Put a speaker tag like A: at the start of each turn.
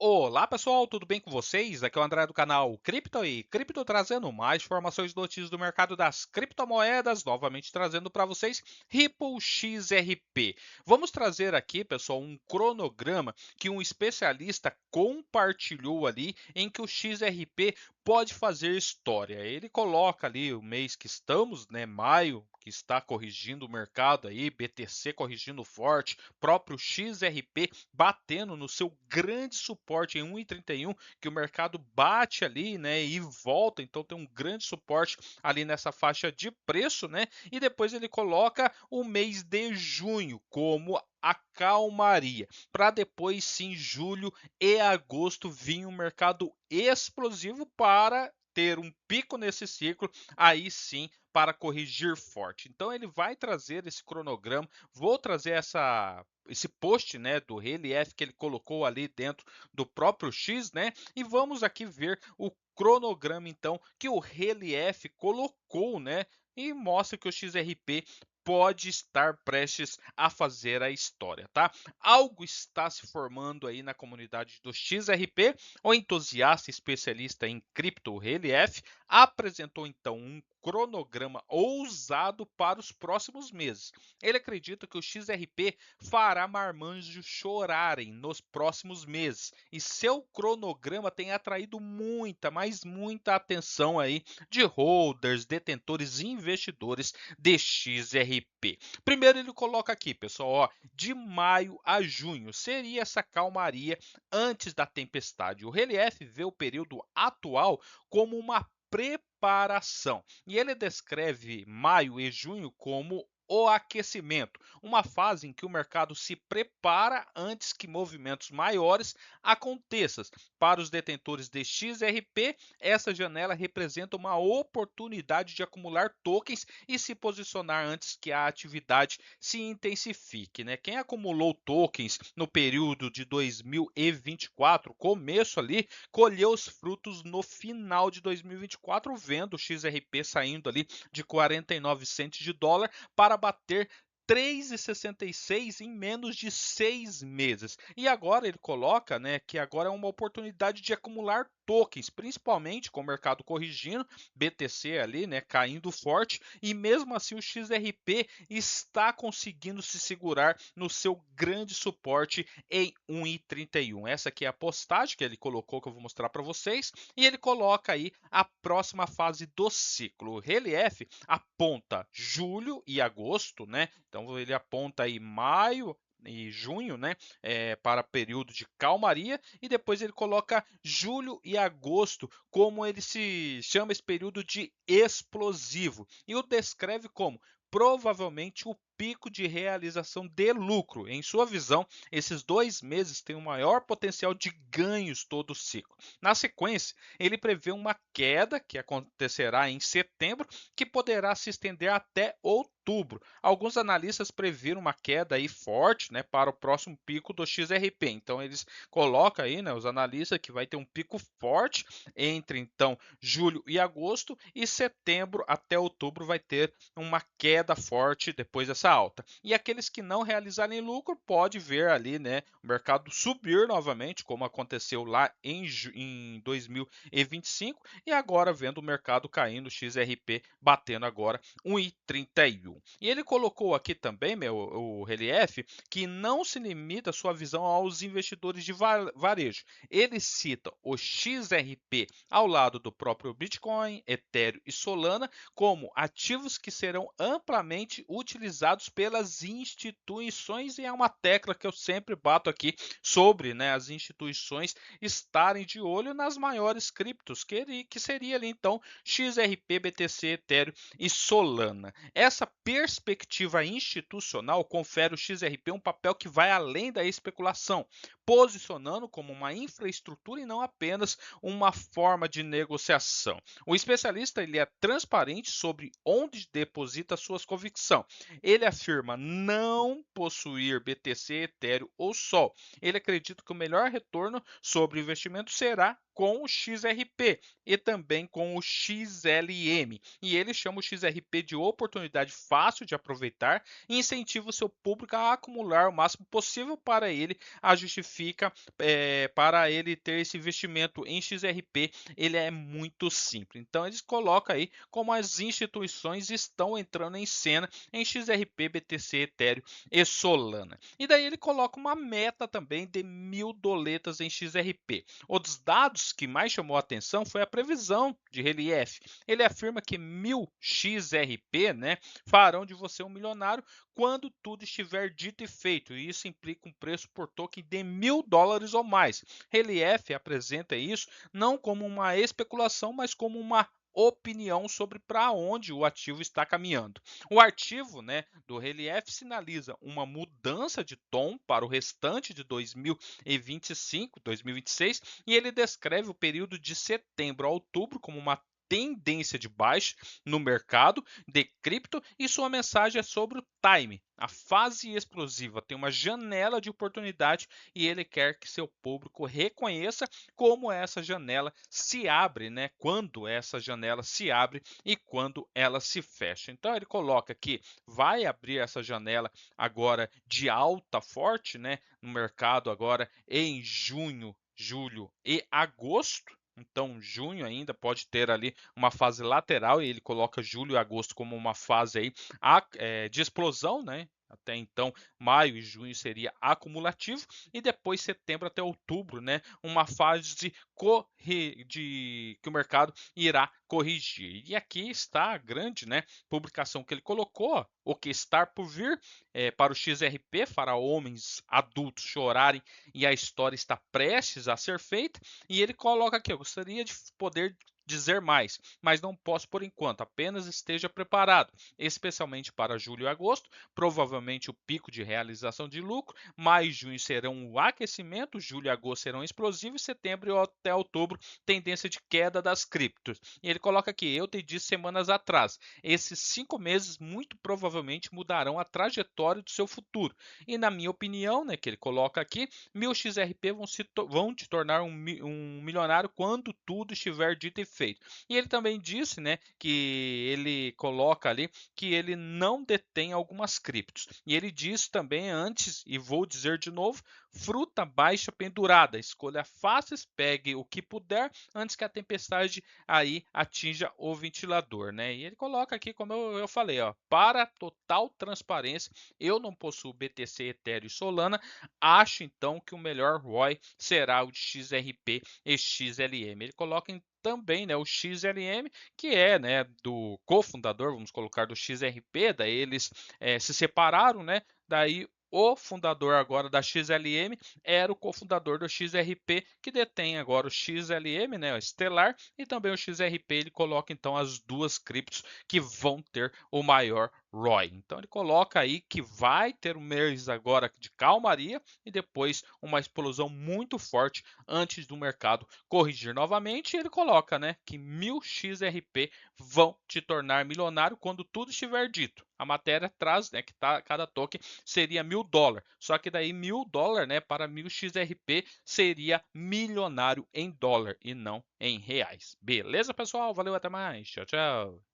A: Olá pessoal, tudo bem com vocês? Aqui é o André do canal Cripto e Cripto trazendo mais informações e notícias do mercado das criptomoedas, novamente trazendo para vocês Ripple XRP. Vamos trazer aqui, pessoal, um cronograma que um especialista compartilhou ali em que o XRP pode fazer história. Ele coloca ali o mês que estamos, né, maio, que está corrigindo o mercado aí, BTC corrigindo forte, próprio XRP batendo no seu grande suporte em 1,31, que o mercado bate ali, né, e volta, então tem um grande suporte ali nessa faixa de preço, né? E depois ele coloca o mês de junho como a calmaria, para depois sim julho e agosto vir um mercado explosivo para ter um pico nesse ciclo, aí sim para corrigir forte. Então ele vai trazer esse cronograma, vou trazer esse post, né, do relief que ele colocou ali dentro do próprio X, né? E vamos aqui ver o cronograma então que o relief colocou, né? E mostra que o XRP pode estar prestes a fazer a história, tá? Algo está se formando aí na comunidade do XRP. O entusiasta especialista em cripto relief apresentou então um cronograma ousado para os próximos meses. Ele acredita que o XRP fará marmanjos chorarem nos próximos meses e seu cronograma tem atraído muita, mas muita atenção aí de holders, detentores e investidores de XRP. Primeiro ele coloca aqui, pessoal, ó, de maio a junho seria essa calmaria antes da tempestade. O Relief vê o período atual como uma preparação. E ele descreve maio e junho como o aquecimento, uma fase em que o mercado se prepara antes que movimentos maiores aconteçam. Para os detentores de XRP, essa janela representa uma oportunidade de acumular tokens e se posicionar antes que a atividade se intensifique, né? Quem acumulou tokens no período de 2024, começo ali, colheu os frutos no final de 2024, vendo o XRP saindo ali de 49 centes de dólar para bater 3,66 em menos de 6 meses. E agora ele coloca, né, que agora é uma oportunidade de acumular tokens, principalmente com o mercado corrigindo, BTC ali, né, caindo forte, e mesmo assim o XRP está conseguindo se segurar no seu grande suporte em 1,31. Essa aqui é a postagem que ele colocou, que eu vou mostrar para vocês, e ele coloca aí a próxima fase do ciclo. O Relief aponta julho e agosto, né? Então ele aponta aí maio e junho, né, para período de calmaria, e depois ele coloca julho e agosto como ele se chama esse período de explosivo e o descreve como provavelmente o pico de realização de lucro. Em sua visão, esses 2 meses têm o maior potencial de ganhos todo o ciclo. Na sequência, ele prevê uma queda que acontecerá em setembro, que poderá se estender até outubro. Alguns analistas previram uma queda aí forte, né, para o próximo pico do XRP. Então eles colocam aí, né, os analistas que vai ter um pico forte entre então julho e agosto, e setembro até outubro vai ter uma queda forte depois dessa alta. E aqueles que não realizarem lucro pode ver ali, né, o mercado subir novamente, como aconteceu lá em 2025, e agora vendo o mercado caindo, o XRP batendo agora 1,31. E ele colocou aqui também, o Relief, que não se limita a sua visão aos investidores de varejo. Ele cita o XRP ao lado do próprio Bitcoin, Ethereum e Solana como ativos que serão amplamente utilizados pelas instituições, e é uma tecla que eu sempre bato aqui sobre, né, as instituições estarem de olho nas maiores criptos, que seria ali então XRP, BTC, Ethereum e Solana. Essa perspectiva institucional confere ao XRP um papel que vai além da especulação, posicionando como uma infraestrutura e não apenas uma forma de negociação. O especialista ele é transparente sobre onde deposita suas convicções. Ele afirma não possuir BTC, Ethereum ou Sol. Ele acredita que o melhor retorno sobre o investimento será com o XRP e também com o XLM. E ele chama o XRP de oportunidade fácil de aproveitar e incentiva o seu público a acumular o máximo possível para ele. A justifica para ele ter esse investimento em XRP, ele é muito simples. Então eles colocam aí como as instituições estão entrando em cena em XRP, BTC, Ethereum e Solana. E daí ele coloca uma meta também de 1.000 doletas em XRP. Os dados que mais chamou a atenção foi a previsão de Relief. Ele afirma que 1.000 XRP, né, farão de você um milionário quando tudo estiver dito e feito. E isso implica um preço por token de $1.000 ou mais. Relief apresenta isso não como uma especulação, mas como uma opinião sobre para onde o ativo está caminhando. O artigo, né, do Relief sinaliza uma mudança de tom para o restante de 2025, 2026, e ele descreve o período de setembro a outubro como uma tendência de baixa no mercado de cripto e sua mensagem é sobre o time. A fase explosiva tem uma janela de oportunidade e ele quer que seu público reconheça como essa janela se abre, né? Quando essa janela se abre e quando ela se fecha. Então ele coloca que vai abrir essa janela agora de alta forte, né? No mercado agora em junho, julho e agosto. Então, junho ainda pode ter ali uma fase lateral e ele coloca julho e agosto como uma fase aí de explosão, né? Até então, maio e junho seria acumulativo e depois setembro até outubro, né? Uma fase que o mercado irá corrigir. E aqui está a grande, né, publicação que ele colocou, o que está por vir para o XRP, para homens adultos chorarem e a história está prestes a ser feita. E ele coloca aqui: eu gostaria de poder dizer mais, mas não posso por enquanto, apenas esteja preparado, especialmente para julho e agosto, provavelmente o pico de realização de lucro, maio e junho serão o aquecimento, julho e agosto serão explosivos, setembro até outubro, tendência de queda das criptos. E ele coloca aqui: eu te disse semanas atrás, esses 5 meses muito provavelmente mudarão a trajetória do seu futuro. E na minha opinião, né, que ele coloca aqui, 1.000 XRP vão te tornar um milionário quando tudo estiver dito e feito. E ele também disse, né, que ele coloca ali que ele não detém algumas criptos. E ele disse também antes, e vou dizer de novo: fruta baixa pendurada, escolha fáceis, pegue o que puder antes que a tempestade aí atinja o ventilador, né? E ele coloca aqui, como eu falei, ó, para total transparência, eu não possuo BTC, Ethereum e Solana, acho então que o melhor ROI será o de XRP e XLM. Ele coloca também, né, o XLM, que é, né, do cofundador, vamos colocar, do XRP, daí eles se separaram, né, daí o fundador agora da XLM era o cofundador do XRP, que detém agora o XLM, né, o Stellar, e também o XRP. Ele coloca então as duas criptos que vão ter o maior ROI. Então ele coloca aí que vai ter um mês agora de calmaria e depois uma explosão muito forte antes do mercado corrigir novamente. E ele coloca, né, que 1.000 XRP vão te tornar milionário quando tudo estiver dito. A matéria traz, né, que cada token seria $1.000. Só que daí $1.000, né, para 1.000 XRP seria milionário em dólar e não em reais. Beleza, pessoal? Valeu, até mais. Tchau, tchau.